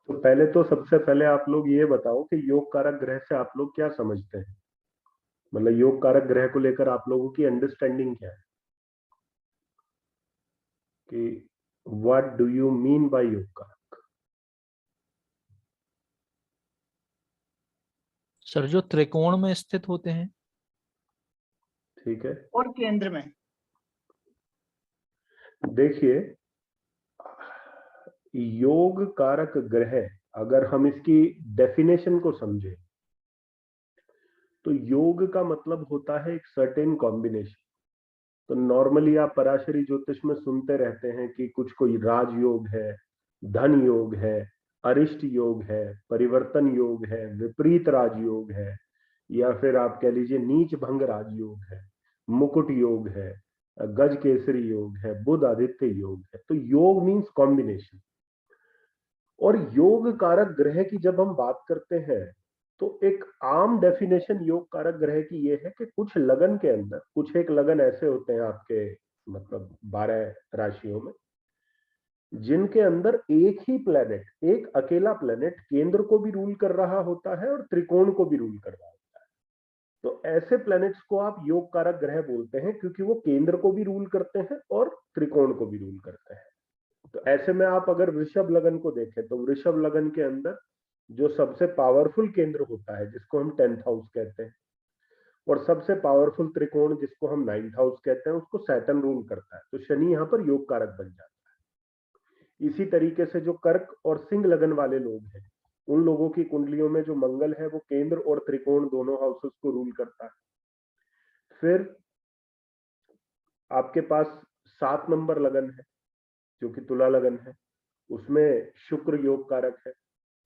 तो पहले तो सबसे पहले आप लोग ये बताओ कि योग कारक ग्रह से आप लोग क्या समझते हैं, मतलब योग कारक ग्रह को लेकर आप लोगों की अंडरस्टैंडिंग क्या है कि what do you mean by योग कारक। सर जो त्रिकोण में स्थित होते हैं। ठीक है, और केंद्र में। देखिए योग कारक ग्रह, अगर हम इसकी डेफिनेशन को समझें तो योग का मतलब होता है एक सर्टेन कॉम्बिनेशन। तो नॉर्मली आप पराशरी ज्योतिष में सुनते रहते हैं कि कुछ कोई राजयोग है, धन योग है, अरिष्ट योग है, परिवर्तन योग है, विपरीत राजयोग है, या फिर आप कह लीजिए नीच भंग राजयोग है, मुकुट योग है, गज केसरी योग है, बुध आदित्य योग है। तो योग मीन्स कॉम्बिनेशन। और योग कारक ग्रह की जब हम बात करते हैं तो एक आम डेफिनेशन योग कारक ग्रह की ये है कि कुछ लगन के अंदर, कुछ एक लगन ऐसे होते हैं आपके मतलब 12 राशियों में, जिनके अंदर एक ही प्लेनेट, एक अकेला प्लेनेट केंद्र को भी रूल कर रहा होता है और त्रिकोण को भी रूल कर रहा होता है। तो ऐसे प्लैनेट्स को आप योग कारक ग्रह बोलते हैं क्योंकि वो केंद्र को भी रूल करते हैं और त्रिकोण को भी रूल करते हैं। तो ऐसे में आप अगर वृषभ लगन को देखें तो वृषभ लगन के अंदर जो सबसे पावरफुल केंद्र होता है जिसको हम 10th हाउस कहते हैं, और सबसे पावरफुल त्रिकोण जिसको हम 9th हाउस कहते हैं, उसको सैटर्न रूल करता है। तो शनि यहां पर योग कारक बन जाता है। इसी तरीके से जो कर्क और सिंह लगन वाले लोग हैं, उन लोगों की कुंडलियों में जो मंगल है वो केंद्र और त्रिकोण दोनों हाउसेस को रूल करता है। फिर आपके पास 7 नंबर लगन है जो कि तुला लगन है, उसमें शुक्र योग कारक है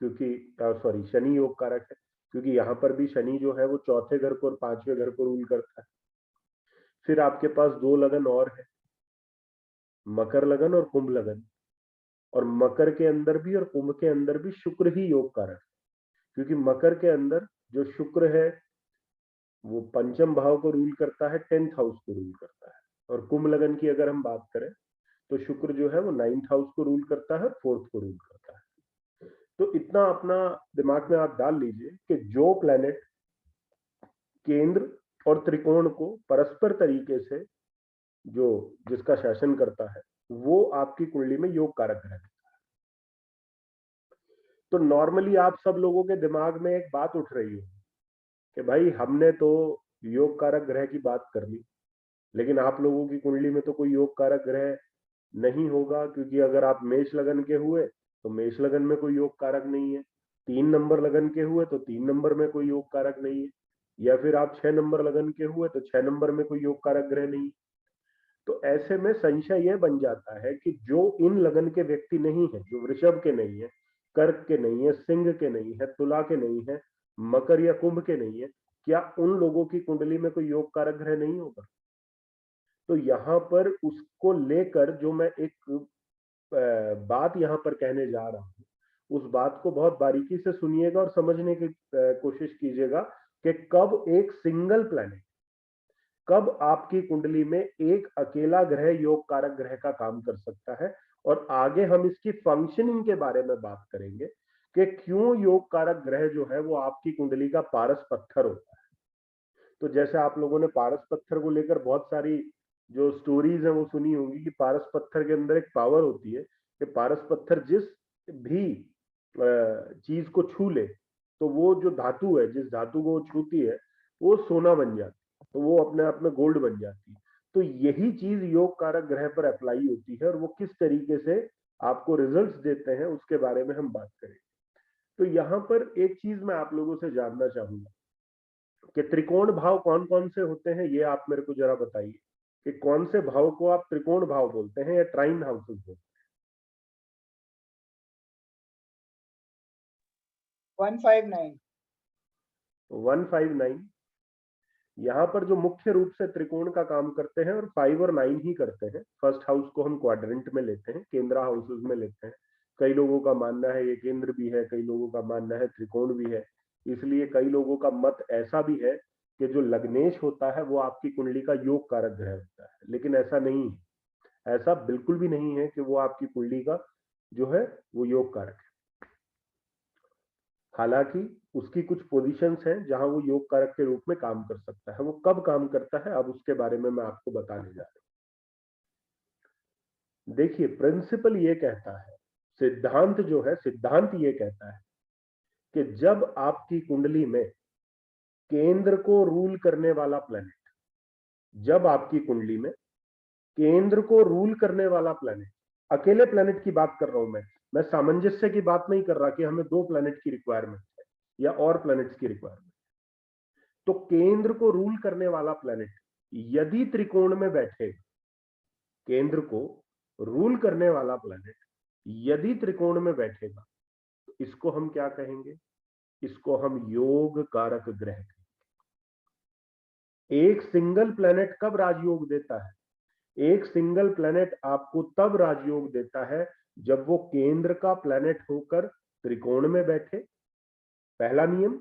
क्योंकि सॉरी शनि योग कारक है क्योंकि यहां पर भी शनि जो है वो चौथे घर को और 5वें घर को रूल करता है। फिर आपके पास 2 लगन और है, मकर लगन और कुंभ लगन। और मकर के अंदर भी और कुंभ के अंदर भी शुक्र ही योग कारक है क्योंकि मकर के अंदर जो शुक्र है वो पंचम भाव को रूल करता है, 10th हाउस को रूल करता है। और कुंभ लगन की अगर हम बात करें तो शुक्र जो है वो 9th हाउस को रूल करता है, 4th को रूल करता है। तो इतना अपना दिमाग में आप डाल लीजिए कि जो प्लेनेट केंद्र और त्रिकोण को परस्पर तरीके से जो जिसका शासन करता है वो आपकी कुंडली में योग कारक ग्रह है। तो नॉर्मली आप सब लोगों के दिमाग में एक बात उठ रही है कि भाई हमने तो योग कारक ग्रह की बात कर ली, लेकिन आप लोगों की कुंडली में तो कोई योग कारक ग्रह नहीं होगा क्योंकि अगर आप मेष लगन के हुए तो मेष लगन में कोई योग कारक नहीं है, 3 नंबर लगन के हुए तो 3 नंबर में कोई योग कारक नहीं है, या फिर आप 6 नंबर लगन के हुए तो 6 नंबर में कोई योग कारक ग्रह नहीं है। तो ऐसे में संशय यह बन जाता है कि जो इन लगन के व्यक्ति नहीं है, जो वृषभ के नहीं है, कर्क के नहीं है, सिंह के नहीं है, तुला के नहीं है, मकर या कुंभ के नहीं है, क्या उन लोगों की कुंडली में कोई योग कारक ग्रह नहीं होगा? तो यहां पर उसको लेकर जो मैं एक बात यहां पर कहने जा रहा हूं, उस बात को बहुत बारीकी से सुनिएगा और समझने की कोशिश कीजिएगा कि कब एक सिंगल प्लैनेट, कब आपकी कुंडली में एक अकेला ग्रह योग कारक ग्रह का काम कर सकता है। और आगे हम इसकी फंक्शनिंग के बारे में बात करेंगे कि क्यों योग कारक ग्रह जो है वो आपकी कुंडली का पारस पत्थर होता है। तो जैसे आप लोगों ने पारस पत्थर को लेकर बहुत सारी जो स्टोरीज है वो सुनी होंगी कि पारस पत्थर के अंदर एक पावर होती है कि पारस पत्थर जिस भी चीज को छू ले तो वो जो धातु है, जिस धातु को वो छूती है वो सोना बन जाती है, तो वो अपने आप में गोल्ड बन जाती है। तो यही चीज योग कारक ग्रह पर अप्लाई होती है और वो किस तरीके से आपको रिजल्ट्स देते हैं उसके बारे में हम बात करेंगे। तो यहाँ पर एक चीज मैं आप लोगों से जानना चाहूंगा कि त्रिकोण भाव कौन कौन से होते हैं, ये आप मेरे को जरा बताइए कि कौन से भाव को आप त्रिकोण भाव बोलते हैं या ट्राइन हाउसेस बोलते हैं? 159 159 यहाँ पर जो मुख्य रूप से त्रिकोण का काम करते हैं और 5 और 9 ही करते हैं। फर्स्ट हाउस को हम क्वाड्रेंट में लेते हैं, केंद्र हाउसेस में लेते हैं। कई लोगों का मानना है ये केंद्र भी है, कई लोगों का मानना है त्रिकोण भी है। इसलिए कई लोगों का मत ऐसा भी है कि जो लग्नेश होता है वो आपकी कुंडली का योग कारक ग्रह होता है, लेकिन ऐसा नहीं है। ऐसा बिल्कुल भी नहीं है कि वो आपकी कुंडली का जो है वो योग कारक है। हालांकि उसकी कुछ पोजीशंस हैं जहां वो योग कारक के रूप में काम कर सकता है। वो कब काम करता है अब उसके बारे में मैं आपको बताने जा रहा हूं। देखिए, प्रिंसिपल ये कहता है, सिद्धांत जो है, सिद्धांत ये कहता है कि जब आपकी कुंडली में केंद्र को रूल करने वाला प्लैनेट, जब आपकी कुंडली में केंद्र को रूल करने वाला प्लैनेट, अकेले प्लैनेट की बात कर रहा हूं मैं सामंजस्य की बात नहीं कर रहा कि हमें 2 प्लैनेट की रिक्वायरमेंट है या और प्लैनेट्स की रिक्वायरमेंट। तो केंद्र को रूल करने वाला प्लैनेट यदि त्रिकोण में बैठेगा, केंद्र को रूल करने वाला प्लैनेट यदि त्रिकोण में बैठेगा, तो इसको हम क्या कहेंगे? इसको हम योग कारक ग्रह कहेंगे। एक सिंगल प्लैनेट कब राजयोग देता है? एक सिंगल प्लैनेट आपको तब राजयोग देता है जब वो केंद्र का प्लैनेट होकर त्रिकोण में बैठे, पहला नियम,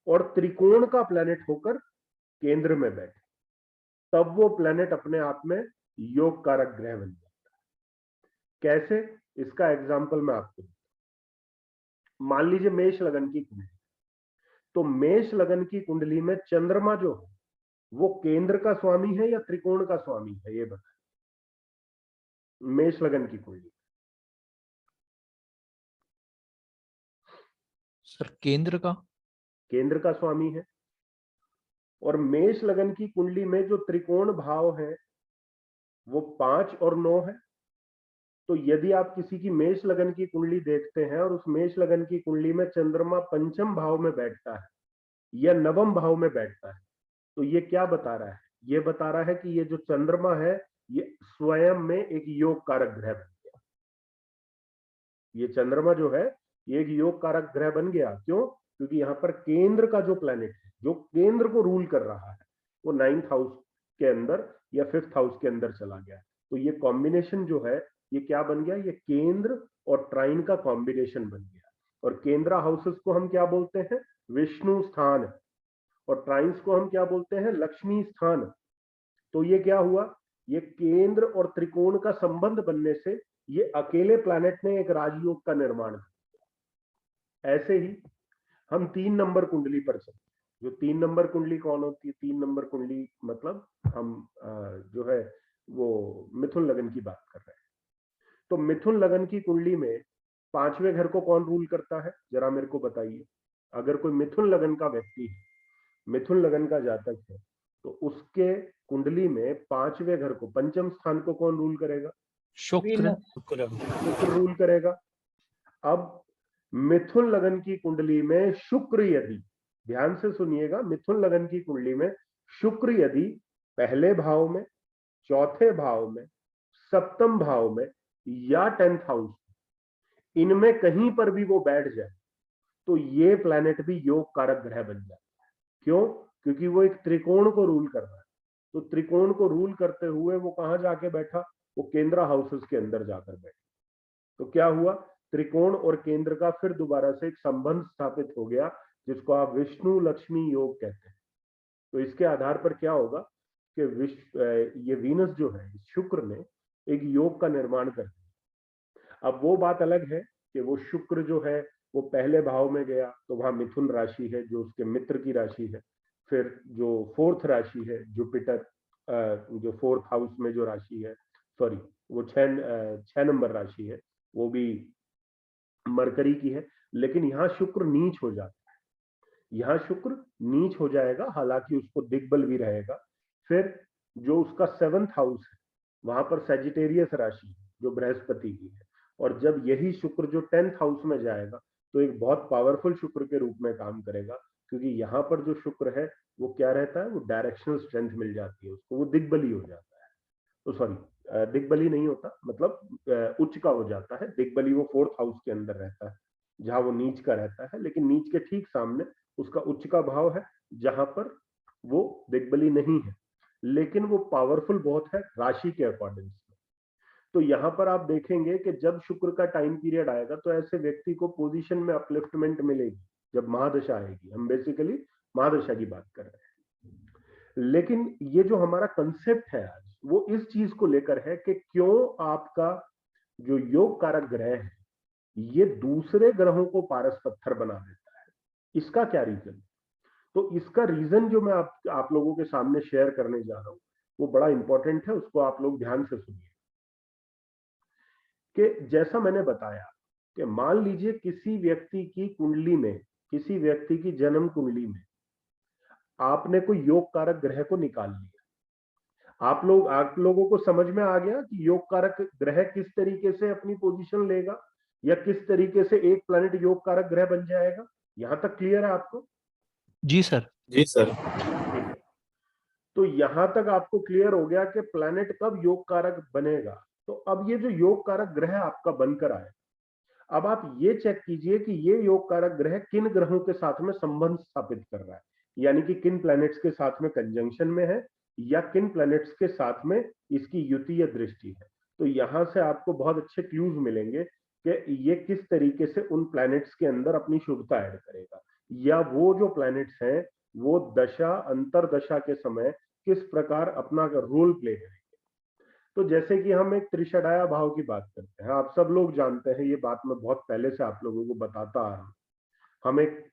और त्रिकोण का प्लैनेट होकर केंद्र में बैठे, तब वो प्लैनेट अपने आप में योग कारक ग्रह बन जाता है। कैसे? इसका एग्जांपल मैं आपको दूं। मान लीजिए मेष लगन की कुंडली, तो मेष लगन की कुंडली में चंद्रमा जो है वो केंद्र का स्वामी है या त्रिकोण का स्वामी है? ये बताएं। मेष लगन की कुंडली सर केंद्र का स्वामी है। और मेष लगन की कुंडली में जो त्रिकोण भाव है वो 5 और 9 है। तो यदि आप किसी की मेष लगन की कुंडली देखते हैं और उस मेष लगन की कुंडली में चंद्रमा पंचम भाव में बैठता है या नवम भाव में बैठता है, तो ये क्या बता रहा है? ये बता रहा है कि ये जो चंद्रमा है ये स्वयं में एक योग कारक ग्रह बन गया। ये चंद्रमा जो है ये एक योग कारक ग्रह बन गया। क्यों? क्योंकि यहां पर केंद्र का जो प्लैनेट है, जो केंद्र को रूल कर रहा है, वो 9th हाउस के अंदर या 5th हाउस के अंदर चला गया। तो ये कॉम्बिनेशन जो है ये क्या बन गया? ये केंद्र और ट्राइन का कॉम्बिनेशन बन गया। और केंद्रा हाउसेस को हम क्या बोलते हैं? विष्णु स्थान। और ट्राइन्स को हम क्या बोलते हैं? लक्ष्मी स्थान। तो ये क्या हुआ? ये केंद्र और त्रिकोण का संबंध बनने से ये अकेले प्लैनेट ने एक राजयोग का निर्माण किया। ऐसे ही हम 3 नंबर कुंडली पर चलते हैं। जो 3 नंबर कुंडली कौन होती है? 3 नंबर कुंडली मतलब हम जो है वो मिथुन लगन की बात कर रहे हैं। तो मिथुन लगन की कुंडली में 5वें घर को कौन रूल करता है? जरा मेरे को बताइए। अगर कोई मिथुन लगन का व्यक्ति है, मिथुन लगन का जातक है, तो उसके कुंडली में 5वें घर को, पंचम स्थान को कौन रूल करेगा? शुक्र रूल करेगा। अब मिथुन लगन की कुंडली में शुक्र यदि, ध्यान से सुनिएगा, मिथुन लगन की कुंडली में शुक्र यदि पहले भाव में, चौथे भाव में, सप्तम भाव में या 10th हाउस, इनमें कहीं पर भी वो बैठ जाए तो ये प्लैनेट भी योग कारक ग्रह बन जाता है। क्यों? क्योंकि वो एक त्रिकोण को रूल कर रहा है। तो त्रिकोण को रूल करते हुए वो कहां जाके बैठा? वो केंद्र हाउसेस के अंदर जाकर बैठा। तो क्या हुआ? त्रिकोण और केंद्र का फिर दोबारा से एक संबंध स्थापित हो गया, जिसको आप विष्णु लक्ष्मी योग कहते हैं। तो इसके आधार पर क्या होगा कि ये वीनस जो है, शुक्र ने एक योग का निर्माण कर दिया। अब वो बात अलग है कि वो शुक्र जो है वो पहले भाव में गया तो वहां मिथुन राशि है जो उसके मित्र की राशि है। फिर जो 4th राशि है जुपिटर, जो 4th हाउस में जो राशि है, सॉरी वो 6 नंबर राशि है, वो भी मरकरी की है। लेकिन यहाँ शुक्र नीच हो जाता है, यहाँ शुक्र नीच हो जाएगा, हालांकि उसको दिग्बल भी रहेगा। फिर जो उसका 7th हाउस है वहां पर सैजिटेरियस राशि है जो बृहस्पति की है। और जब यही शुक्र जो 10th हाउस में जाएगा तो एक बहुत पावरफुल शुक्र के रूप में काम करेगा, क्योंकि यहाँ पर जो शुक्र है वो क्या रहता है? वो डायरेक्शनल स्ट्रेंथ मिल जाती है उसको, वो दिग्बली हो जाता है। तो सॉरी, दिग्बली नहीं होता, मतलब उच्च का हो जाता है। दिग्बली वो 4th हाउस के अंदर रहता है जहां वो नीच का रहता है, लेकिन नीच के ठीक सामने उसका उच्च का भाव है जहां पर वो दिग्बली नहीं है, लेकिन वो पावरफुल बहुत है राशि के अकॉर्डिंग। तो यहां पर आप देखेंगे कि जब शुक्र का टाइम पीरियड आएगा तो ऐसे व्यक्ति को पोजीशन में अपलिफ्टमेंट मिलेगी जब महादशा आएगी। हम बेसिकली महादशा की बात कर रहे हैं, लेकिन ये जो हमारा कंसेप्ट है आज वो इस चीज को लेकर है कि क्यों आपका जो योग कारक ग्रह है ये दूसरे ग्रहों को पारस पत्थर बना देता है। इसका क्या रीजन? तो इसका रीजन जो मैं आप लोगों के सामने शेयर करने जा रहा हूं वो बड़ा इंपॉर्टेंट है, उसको आप लोग ध्यान से सुनिए। कि जैसा मैंने बताया कि मान लीजिए किसी व्यक्ति की कुंडली में, किसी व्यक्ति की जन्म कुंडली में आपने कोई योग कारक ग्रह को निकाल लिया। आप लोगों को समझ में आ गया कि योग कारक ग्रह किस तरीके से अपनी पोजीशन लेगा या किस तरीके से एक प्लैनेट योग कारक ग्रह बन जाएगा? यहां तक क्लियर है आपको? जी सर। जी सर। ठीक है, तो यहां तक आपको क्लियर हो गया कि प्लैनेट कब योग कारक बनेगा। तो अब ये जो योग कारक ग्रह आपका बनकर आए, अब आप ये चेक कीजिए कि ये योग कारक ग्रह किन ग्रहों के साथ में संबंध स्थापित कर रहा है, यानी कि किन प्लैनेट्स के साथ में कंजंक्शन में है या किन प्लैनेट्स के साथ में इसकी युति या दृष्टि है। तो यहां से आपको बहुत अच्छे क्लूज मिलेंगे कि ये किस तरीके से उन प्लैनेट्स के अंदर अपनी शुभता ऐड करेगा, या वो जो प्लैनेट्स हैं वो दशा अंतरदशा के समय किस प्रकार अपना रोल प्ले करेंगे। तो जैसे कि हम एक त्रिषडाया भाव की बात करते हैं, आप सब लोग जानते हैं, ये बात मैं बहुत पहले से आप लोगों को बताता आ रहा हूं। हम एक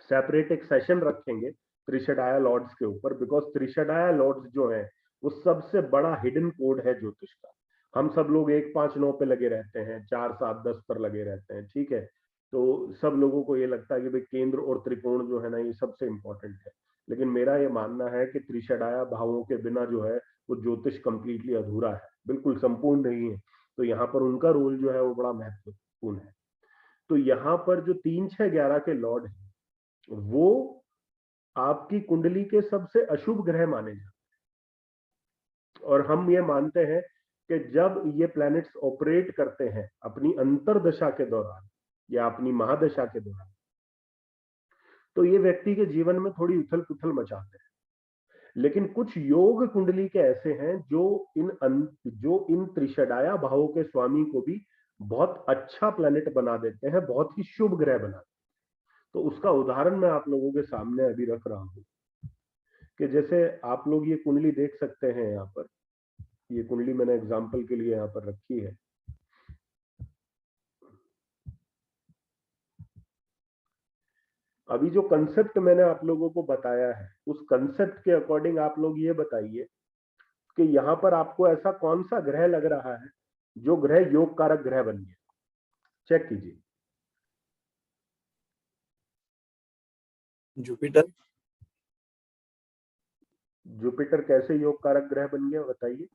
सेपरेट एक सेशन रखेंगे त्रिषडाया लॉर्ड्स के ऊपर, बिकॉज त्रिषडाया लॉर्ड्स जो है वो सबसे बड़ा हिडन कोड है ज्योतिष का। हम सब लोग 1 5 9 पे लगे रहते हैं, 4 7 10 पर लगे रहते हैं, ठीक है। तो सब लोगों को ये लगता है कि भाई केंद्र और त्रिकोण जो है ना ये सबसे इंपॉर्टेंट है, लेकिन मेरा ये मानना है कि त्रिषडाया भावों के बिना जो है वो ज्योतिष कंप्लीटली अधूरा है, बिल्कुल संपूर्ण नहीं है। तो यहाँ पर उनका रोल जो है वो बड़ा महत्वपूर्ण है। तो यहाँ पर जो 3 6 11 के लॉर्ड है वो आपकी कुंडली के सबसे अशुभ ग्रह माने जाते हैं। और हम ये मानते हैं कि जब ये प्लैनेट्स ऑपरेट करते हैं अपनी अंतरदशा के दौरान या अपनी महादशा के दौरान, तो ये व्यक्ति के जीवन में थोड़ी उथल पुथल मचाते हैं। लेकिन कुछ योग कुंडली के ऐसे हैं जो इन त्रिषडाया भावों के स्वामी को भी बहुत अच्छा प्लैनेट बना देते हैं, बहुत ही शुभ ग्रह बना देते हैं। तो उसका उदाहरण मैं आप लोगों के सामने अभी रख रहा हूं कि जैसे आप लोग ये कुंडली देख सकते हैं, यहाँ पर ये कुंडली मैंने एग्जाम्पल के लिए यहाँ पर रखी है। अभी जो कंसेप्ट मैंने आप लोगों को बताया है उस कंसेप्ट के अकॉर्डिंग आप लोग ये बताइए कि यहाँ पर आपको ऐसा कौन सा ग्रह लग रहा है जो ग्रह योग कारक ग्रह बन गया। चेक कीजिए। जुपिटर। जुपिटर कैसे योग कारक ग्रह बन गया बताइए।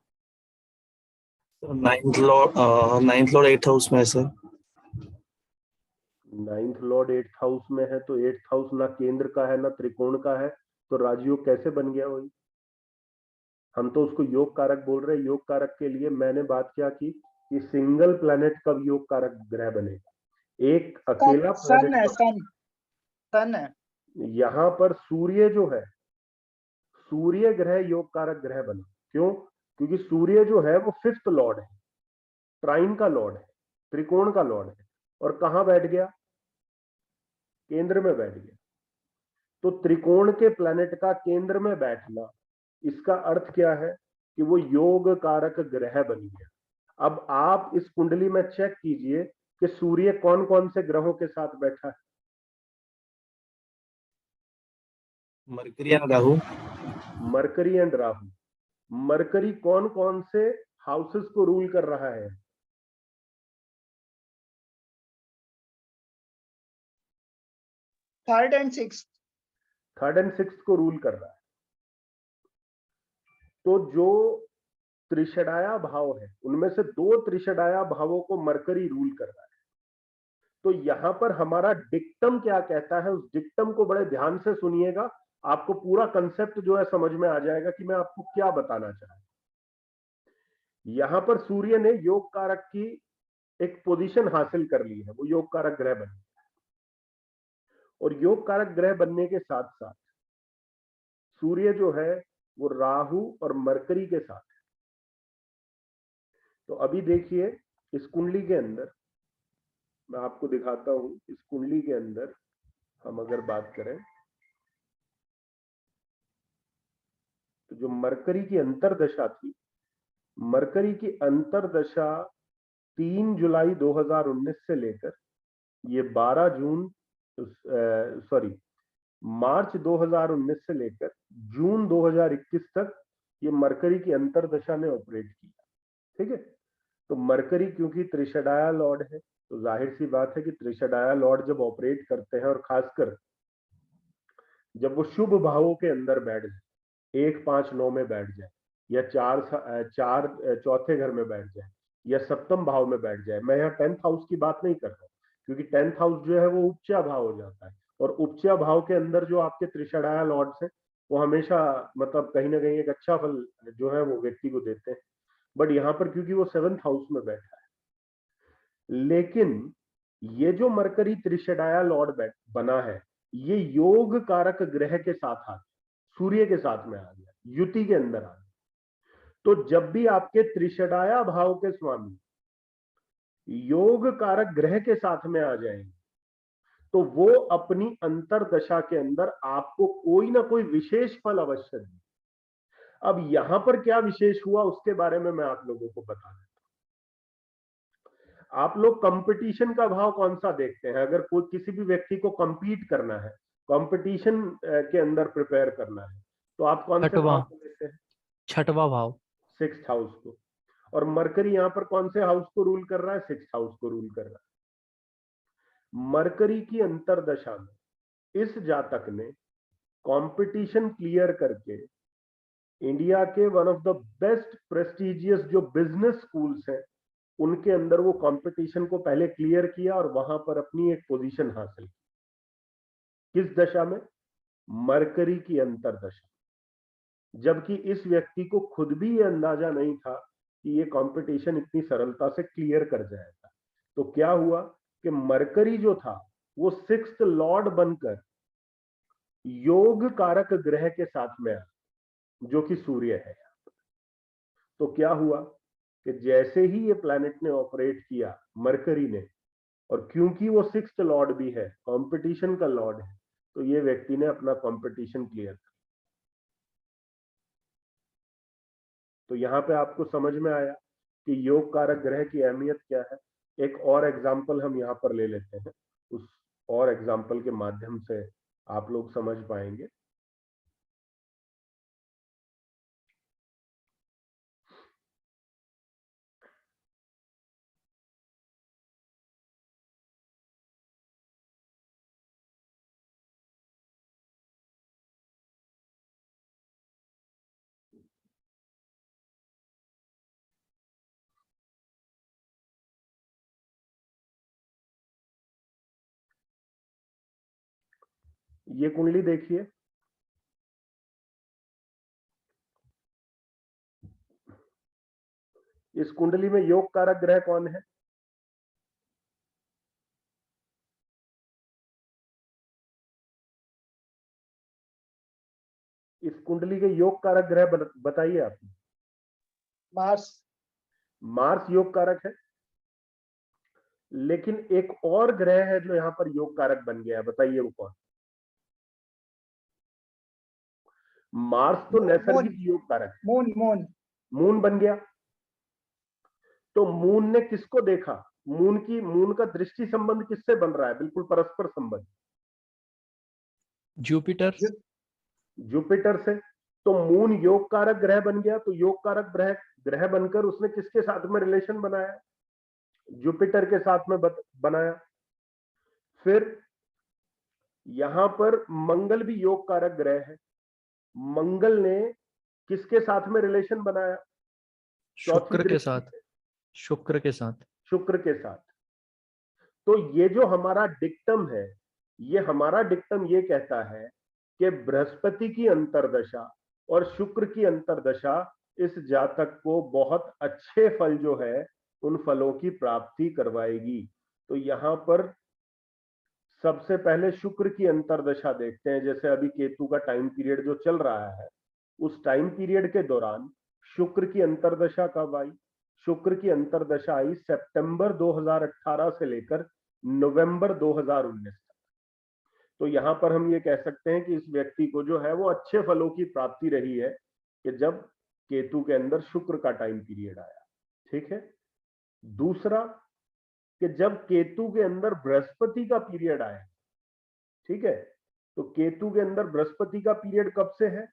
9th लॉर्ड 8th हाउस में है sir. 9th Lord 8th house में है, तो 8th हाउस ना केंद्र का है ना त्रिकोण का है, तो राजयोग कैसे बन गया वही? हम तो उसको योग कारक बोल रहे हैं। योग कारक के लिए मैंने बात क्या की कि सिंगल प्लैनेट कब योग कारक ग्रह बनेगा, एक अकेला सन है, प्लैनेट। सन है। यहाँ पर सूर्य जो है, सूर्य ग्रह योग कारक ग्रह बना। क्यों? क्योंकि सूर्य जो है वो 5th लॉर्ड है, ट्राइन का लॉर्ड है, त्रिकोण का लॉर्ड है, और कहां बैठ गया? केंद्र में बैठ गया। तो त्रिकोण के प्लैनेट का केंद्र में बैठना, इसका अर्थ क्या है कि वो योग कारक ग्रह बन गया। अब आप इस कुंडली में चेक कीजिए कि सूर्य कौन कौन से ग्रहों के साथ बैठा है। Mercury and Rahu. Mercury and Rahu. Mercury कौन कौन से हाउसेस को रूल कर रहा है? थर्ड एंड सिक्स्थ को रूल कर रहा है। तो जो त्रिषडाया भाव है उनमें से 2 त्रिषडाया भावों को मरकरी रूल कर रहा है। तो यहां पर हमारा डिक्टम क्या कहता है, उस डिक्टम को बड़े ध्यान से सुनिएगा, आपको पूरा कंसेप्ट जो है समझ में आ जाएगा कि मैं आपको क्या बताना चाह रहा हूं। यहां पर सूर्य ने योग कारक की एक पोजीशन हासिल कर ली है, वो योग कारक ग्रह बन गया। और योग कारक ग्रह बनने के साथ साथ सूर्य जो है वो राहु और मरकरी के साथ है। तो अभी देखिए इस कुंडली के अंदर मैं आपको दिखाता हूं, इस कुंडली के अंदर हम अगर बात करें तो जो मरकरी की अंतरदशा थी, मरकरी की अंतरदशा 3 जुलाई 2019 से लेकर ये 12 जून सॉरी मार्च 2019 से लेकर जून 2021 तक ये मरकरी की अंतरदशा ने ऑपरेट किया। ठीक है, तो मरकरी क्योंकि त्रिशडाया लॉर्ड है, तो जाहिर सी बात है कि त्रिशडाया लॉर्ड जब ऑपरेट करते हैं और खासकर जब वो शुभ भावों के अंदर बैठ जाए, 1, 5, 9 में बैठ जाए, या 4 चौथे घर में बैठ जाए, या सप्तम भाव में बैठ जाए। मैं यहाँ 10th हाउस की बात नहीं कर रहा, क्योंकि 10th हाउस जो है वो उपचा भाव हो जाता है, और उपचा भाव के अंदर जो आपके त्रिशडाया लॉर्ड्स हैं वो हमेशा मतलब कहीं ना कहीं एक अच्छा फल जो है वो व्यक्ति को देते हैं। बट यहाँ पर क्योंकि वो 7th हाउस में बैठा है, लेकिन ये जो मरकरी त्रिशडाया लॉर्ड बना है, ये योग कारक ग्रह के साथ आ गया, सूर्य के साथ में आ गया, युति के अंदर आ गया। तो जब भी आपके त्रिशडाया भाव के स्वामी योग कारक ग्रह के साथ में आ जाएंगे, तो वो अपनी अंतरदशा के अंदर आपको कोई ना कोई विशेष फल अवश्य देंगे। अब यहां पर क्या विशेष हुआ उसके बारे में मैं आप लोगों को बता देता हूं। आप लोग कंपटीशन का भाव कौन सा देखते हैं? अगर कोई किसी भी व्यक्ति को कंपीट करना है, कंपटीशन के अंदर प्रिपेयर करना है, तो आप कौन से भाव को देखते हैं? छठवां भाव, 6th हाउस को। और मरकरी यहां पर कौन से हाउस को रूल कर रहा है? 6th हाउस को रूल कर रहा है। मरकरी की अंतरदशा में इस जातक ने कंपटीशन क्लियर करके इंडिया के one of the best prestigious जो बिजनेस स्कूल्स हैं उनके अंदर वो कंपटीशन को पहले क्लियर किया और वहां पर अपनी एक पोजीशन हासिल की। किस दशा में? मरकरी की अंतरदशा। जबकि इस व्यक्ति को खुद भी ये अंदाजा नहीं था कि ये कंपटीशन इतनी सरलता से क्लियर कर जाएगा। तो क्या हुआ कि मरकरी जो था वो 6th लॉर्ड बनकर योग कारक ग्रह के साथ में आया, जो कि सूर्य है। तो क्या हुआ कि जैसे ही ये प्लैनेट ने ऑपरेट किया मरकरी ने, और क्योंकि वो 6th लॉर्ड भी है, कंपटीशन का लॉर्ड है, तो ये व्यक्ति ने अपना कंपटीशन क्लियर किया। तो यहां पे आपको समझ में आया कि योग कारक ग्रह की अहमियत क्या है। एक और एग्जाम्पल हम यहाँ पर ले लेते हैं, उस और एग्जाम्पल के माध्यम से आप लोग समझ पाएंगे। ये कुंडली देखिए, इस कुंडली में योग कारक ग्रह कौन है? इस कुंडली के योग कारक ग्रह बताइए आप। मार्स। मार्स योग कारक है, लेकिन एक और ग्रह है जो यहां पर योग कारक बन गया है, बताइए वो कौन? मार्स तो नैसर्गिक योग कारक है। मून। मून मून बन गया। तो मून ने किसको देखा? मून का दृष्टि संबंध किससे बन रहा है? बिल्कुल परस्पर संबंध, जुपिटर। जुपिटर से। तो मून योग कारक ग्रह बन गया, तो योग कारक ग्रह बनकर उसने किसके साथ में रिलेशन बनाया? जुपिटर के साथ में बनाया। फिर यहां पर मंगल भी योग कारक ग्रह है, मंगल ने किसके साथ में रिलेशन बनाया? शुक्र के साथ। शुक्र के साथ। शुक्र के साथ। तो ये जो हमारा डिक्टम है, ये हमारा डिक्टम ये कहता है कि बृहस्पति की अंतरदशा और शुक्र की अंतरदशा इस जातक को बहुत अच्छे फल जो है उन फलों की प्राप्ति करवाएगी। तो यहां पर सबसे पहले शुक्र की अंतरदशा देखते हैं। जैसे अभी केतु का टाइम पीरियड जो चल रहा है, उस टाइम पीरियड के दौरान शुक्र की अंतरदशा कब आई? शुक्र की अंतरदशा आई सितंबर 2018 से लेकर नवंबर 2019 तक। तो यहां पर हम ये कह सकते हैं कि इस व्यक्ति को जो है वो अच्छे फलों की प्राप्ति रही है कि जब केतु के अंदर शुक्र का टाइम पीरियड आया। ठीक है। दूसरा कि जब केतु के अंदर बृहस्पति का पीरियड आया, ठीक है। तो केतु के अंदर बृहस्पति का पीरियड कब से है?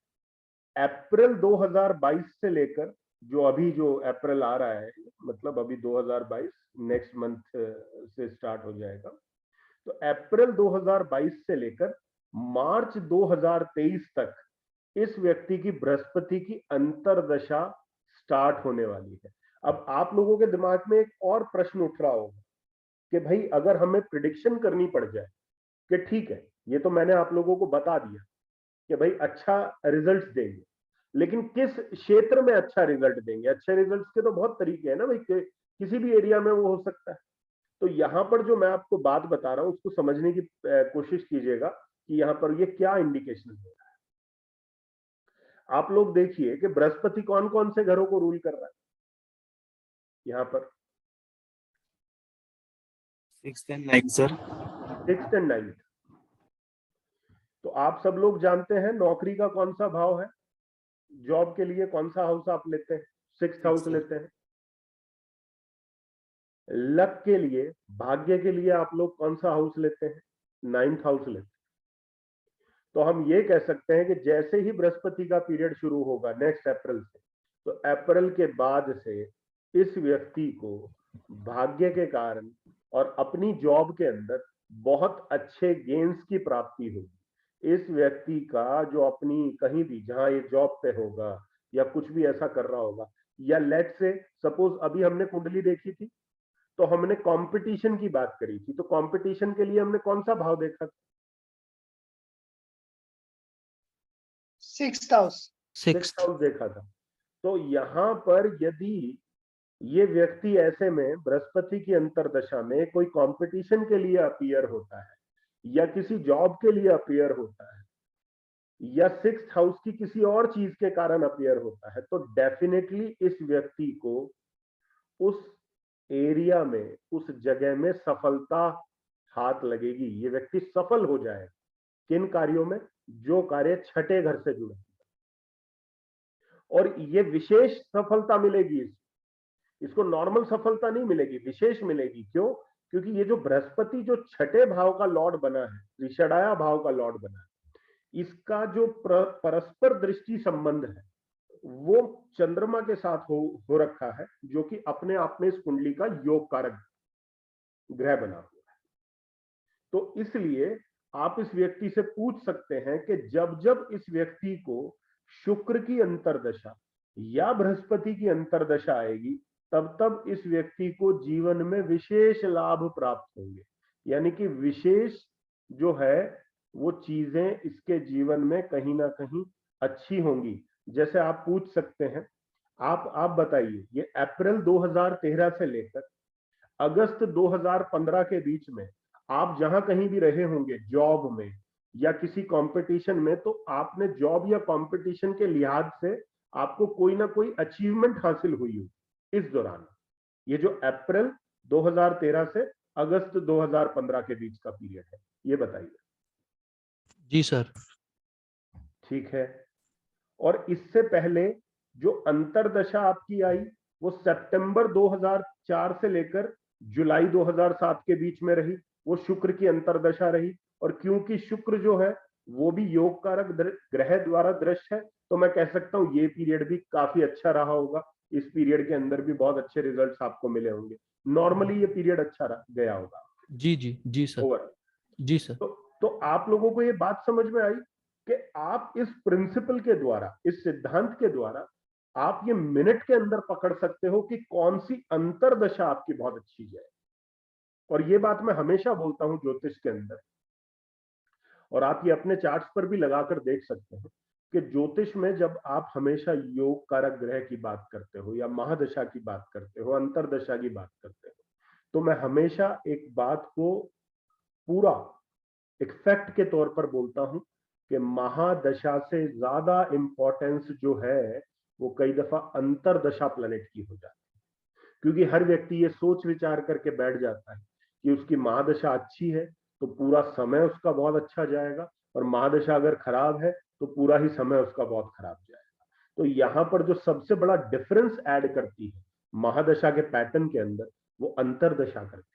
अप्रैल 2022 से लेकर जो अभी जो अप्रैल आ रहा है, मतलब अभी 2022 नेक्स्ट मंथ से स्टार्ट हो जाएगा। तो अप्रैल 2022 से लेकर मार्च 2023 तक इस व्यक्ति की बृहस्पति की अंतर्दशा स्टार्ट होने वाली है। अब आप लोगों के दिमाग में एक और प्रश्न उठ रहा होगा कि भाई अगर हमें प्रिडिक्शन करनी पड़ जाए कि ठीक है, ये तो मैंने आप लोगों को बता दिया कि भाई अच्छा रिजल्ट देंगे, लेकिन किस क्षेत्र में अच्छा रिजल्ट देंगे? अच्छे रिजल्ट के तो बहुत तरीके हैं ना भाई, किसी भी एरिया में वो हो सकता है। तो यहां पर जो मैं आपको बात बता रहा हूं उसको समझने की कोशिश कीजिएगा कि यहां पर ये क्या इंडिकेशन दे रहा है। आप लोग देखिए कि बृहस्पति कौन कौन से घरों को रूल कर रहा है यहां पर? 6th and 9th sir. 6th and 9th। तो आप सब लोग जानते हैं नौकरी का कौन सा भाव है? जॉब के लिए कौन सा हाउस आप लेते हैं? 6th हाउस लेते हैं। लक के लिए, भाग्य के लिए आप लोग कौन सा हाउस लेते हैं? 9th हाउस लेते हैं। तो हम ये कह सकते हैं कि जैसे ही बृहस्पति का पीरियड शुरू होगा नेक्स्ट अप्रैल से, तो अप्रैल के बाद से इस व्यक्ति को भाग्य के कारण और अपनी जॉब के अंदर बहुत अच्छे गेन्स की प्राप्ति होगी। इस व्यक्ति का जो अपनी कहीं भी जहां ये जॉब पे होगा या कुछ भी ऐसा कर रहा होगा, या लेट से सपोज अभी हमने कुंडली देखी थी तो हमने कंपटीशन की बात करी थी, तो कंपटीशन के लिए हमने कौन सा भाव देखा था? 6th house. 6th हाउस देखा था। तो यहां पर यदि ये व्यक्ति ऐसे में बृहस्पति की अंतर्दशा में कोई कंपटीशन के लिए अपीयर होता है या किसी जॉब के लिए अपीयर होता है या 6th हाउस की किसी और चीज के कारण अपीयर होता है, तो डेफिनेटली इस व्यक्ति को उस एरिया में, उस जगह में सफलता हाथ लगेगी। ये व्यक्ति सफल हो जाएगा। किन कार्यों में? जो कार्य छठे घर से जुड़े, और ये विशेष सफलता मिलेगी। इसको नॉर्मल सफलता नहीं मिलेगी, विशेष मिलेगी। क्यों? क्योंकि ये जो बृहस्पति जो छठे भाव का लॉर्ड बना है, ऋषडाया भाव का लॉर्ड बना है, इसका जो परस्पर दृष्टि संबंध है वो चंद्रमा के साथ हो रखा है, जो कि अपने आप में इस कुंडली का योग कारक ग्रह बना हुआ है। तो इसलिए आप इस व्यक्ति से पूछ सकते हैं कि जब जब इस व्यक्ति को शुक्र की अंतर्दशा या बृहस्पति की अंतर्दशा आएगी, तब तब इस व्यक्ति को जीवन में विशेष लाभ प्राप्त होंगे। यानी कि विशेष जो है वो चीजें इसके जीवन में कहीं ना कहीं अच्छी होंगी। जैसे आप पूछ सकते हैं, आप बताइए, ये अप्रैल 2013 से लेकर अगस्त 2015 के बीच में आप जहां कहीं भी रहे होंगे जॉब में या किसी कंपटीशन में, तो आपने जॉब या कंपटीशन के लिहाज से आपको कोई ना कोई अचीवमेंट हासिल हुई हो इस दौरान। ये जो अप्रैल 2013 से अगस्त 2015 के बीच का पीरियड है, ये बताइए। जी सर। ठीक है। और इससे पहले जो अंतर्दशा आपकी आई वो सितंबर 2004 से लेकर जुलाई 2007 के बीच में रही, वो शुक्र की अंतर्दशा रही। और क्योंकि शुक्र जो है वो भी योग कारक ग्रह द्वारा दृश्य है, तो मैं कह सकता हूं ये पीरियड भी काफी अच्छा रहा होगा। इस पीरियड के अंदर भी बहुत अच्छे रिजल्ट्स आपको मिले होंगे। नॉर्मली ये पीरियड अच्छा गया होगा। जी जी जी सर। ओवर। जी सर। तो आप लोगों को ये बात समझ में आई कि आप इस प्रिंसिपल के द्वारा, इस सिद्धांत के द्वारा आप ये मिनट के अंदर पकड़ सकते हो कि कौन सी अंतर्दशा आपकी बहुत अच्छी जाए। और ये बात मैं हमेशा बोलता हूं ज्योतिष के अंदर, और आप ये अपने चार्ट्स पर भी लगाकर देख सकते हैं कि ज्योतिष में जब आप हमेशा योग कारक ग्रह की बात करते हो या महादशा की बात करते हो, अंतर्दशा की बात करते हो, तो मैं हमेशा एक बात को पूरा एक फैक्ट के तौर पर बोलता हूं कि महादशा से ज्यादा इंपॉर्टेंस जो है वो कई दफा अंतर्दशा प्लेनेट की हो जाती है। क्योंकि हर व्यक्ति ये सोच विचार करके बैठ जाता है कि उसकी महादशा अच्छी है तो पूरा समय उसका बहुत अच्छा जाएगा, और महादशा अगर खराब है तो पूरा ही समय उसका बहुत खराब जाएगा। तो यहाँ पर जो सबसे बड़ा डिफरेंस ऐड करती है महादशा के पैटर्न के अंदर, वो अंतर्दशा करती है।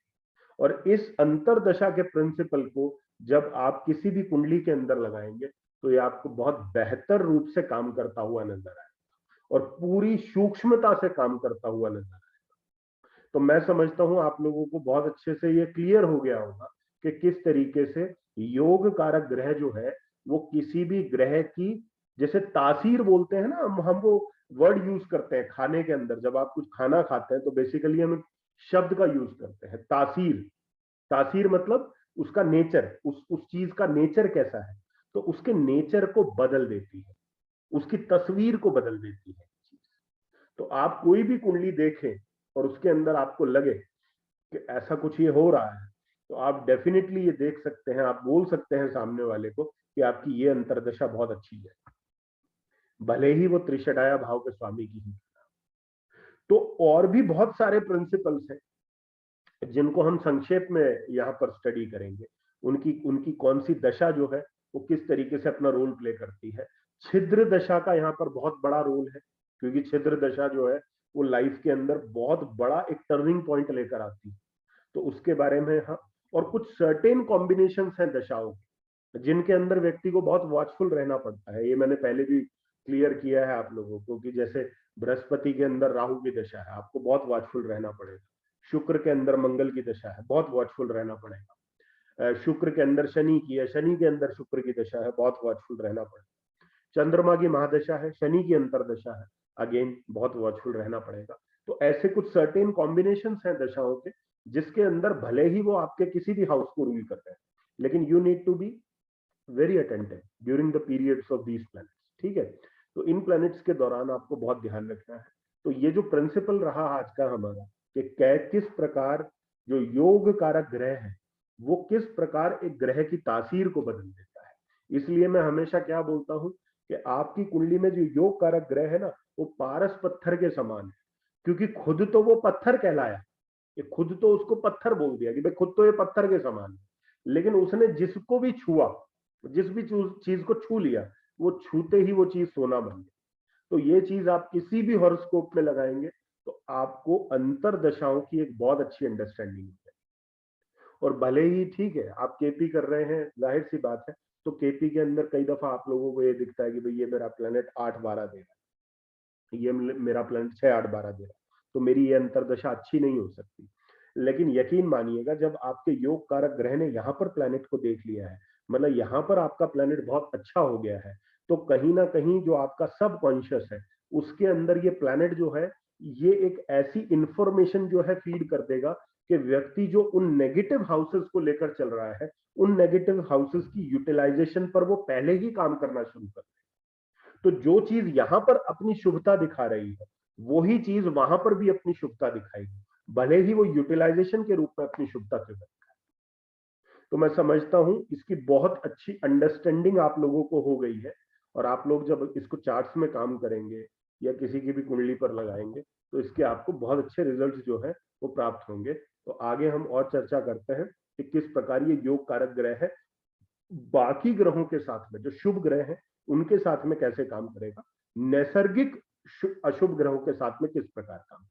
और इस अंतर्दशा के प्रिंसिपल को जब आप किसी भी कुंडली के अंदर लगाएंगे तो ये आपको बहुत बेहतर रूप से काम करता हुआ नजर आएगा और पूरी सूक्ष्मता से काम करता हुआ नजर आएगा। तो मैं समझता हूं आप लोगों को बहुत अच्छे से ये क्लियर हो गया होगा कि किस तरीके से योग कारक ग्रह जो है वो किसी भी ग्रह की, जैसे तासीर बोलते हैं ना, हम वो वर्ड यूज करते हैं खाने के अंदर, जब आप कुछ खाना खाते हैं तो बेसिकली हम शब्द का यूज करते हैं तासीर। तासीर मतलब उसका नेचर, उस चीज का नेचर कैसा है, तो उसके नेचर को बदल देती है, उसकी तस्वीर को बदल देती है। तो आप कोई भी कुंडली देखें और उसके अंदर आपको लगे कि ऐसा कुछ ये हो रहा है, तो आप डेफिनेटली ये देख सकते हैं, आप बोल सकते हैं सामने वाले को कि आपकी ये अंतर्दशा बहुत अच्छी है, भले ही वो त्रिषडाया भाव के स्वामी की ही। तो और भी बहुत सारे प्रिंसिपल्स हैं जिनको हम संक्षेप में यहाँ पर स्टडी करेंगे। उनकी उनकी कौन सी दशा जो है वो किस तरीके से अपना रोल प्ले करती है। छिद्र दशा का यहाँ पर बहुत बड़ा रोल है, क्योंकि छिद्र दशा जो है वो लाइफ के अंदर बहुत बड़ा एक टर्निंग पॉइंट लेकर आती है। तो उसके बारे में हाँ, और कुछ सर्टेन कॉम्बिनेशन हैं दशाओं के जिनके अंदर व्यक्ति को बहुत वॉचफुल रहना पड़ता है। ये मैंने पहले भी क्लियर किया है आप लोगों को कि जैसे बृहस्पति के अंदर राहु की दशा है, आपको बहुत वॉचफुल रहना पड़ेगा। शुक्र के अंदर मंगल की दशा है, बहुत वॉचफुल रहना पड़ेगा। शुक्र के अंदर शनि की है, शनि के अंदर शुक्र की दशा है, बहुत वॉचफुल रहना पड़ेगा। चंद्रमा की महादशा है, शनि की अंतरदशा है, अगेन बहुत वॉचफुल रहना पड़ेगा। तो ऐसे कुछ सर्टेन कॉम्बिनेशन हैं दशाओं के जिसके अंदर भले ही वो आपके किसी भी हाउस को रूल कर रहे हैं, लेकिन you need to be very attentive during the periods of these planets. ठीक है, तो इन प्लैनेट्स के दौरान आपको बहुत ध्यान रखना है। तो ये जो प्रिंसिपल रहा आज का हमारा कि किस प्रकार जो योग कारक ग्रह है वो किस प्रकार एक ग्रह की तासीर को बदल देता है। इसलिए मैं हमेशा क्या बोलता हूं कि आपकी कुंडली में जो योग कारक ग्रह है ना वो पारस पत्थर के समान है, क्योंकि खुद तो वो पत्थर कहलाया, कि खुद तो उसको पत्थर बोल दिया कि भाई खुद तो ये पत्थर के समान है, लेकिन उसने जिसको भी छुआ, जिस भी चीज को छू लिया, वो छूते ही वो चीज सोना बन गई। तो ये चीज आप किसी भी हॉरोस्कोप में लगाएंगे तो आपको अंतर दशाओं की एक बहुत अच्छी अंडरस्टैंडिंग है। और भले ही ठीक है आप केपी कर रहे हैं, जाहिर सी बात है, तो केपी के अंदर कई दफा आप लोगों को ये दिखता है कि भाई ये मेरा प्लेनेट 8-12 दे रहा है, ये मेरा प्लेनेट 6-8-12 दे रहा है, तो मेरी ये अंतरदशा अच्छी नहीं हो सकती। लेकिन यकीन मानिएगा जब आपके योग कारक ग्रह ने यहाँ पर प्लेनेट को देख लिया है, मतलब यहाँ पर आपका प्लेनेट बहुत अच्छा हो गया है, तो कहीं ना कहीं जो आपका सबकॉन्शियस है उसके अंदर ये प्लेनेट जो है ये एक ऐसी इंफॉर्मेशन जो है फीड कर देगा कि व्यक्ति जो उन नेगेटिव हाउसेस को लेकर चल रहा है उन नेगेटिव हाउसेस की यूटिलाइजेशन पर वो पहले ही काम करना शुरू कर देगा। तो जो चीज यहां पर अपनी शुभता दिखा रही है वही चीज वहां पर भी अपनी शुभता दिखाएगी, भले ही वो यूटिलाइजेशन के रूप में अपनी शुभता से दिखाए। तो मैं समझता हूं इसकी बहुत अच्छी अंडरस्टैंडिंग आप लोगों को हो गई है, और आप लोग जब इसको चार्ट्स में काम करेंगे या किसी की भी कुंडली पर लगाएंगे तो इसके आपको बहुत अच्छे रिजल्ट्स जो है वो प्राप्त होंगे। तो आगे हम और चर्चा करते हैं कि किस प्रकार ये योग कारक ग्रह है बाकी ग्रहों के साथ में, जो शुभ ग्रह हैं उनके साथ में कैसे काम करेगा, नैसर्गिक अशुभ ग्रहों के साथ में किस प्रकार काम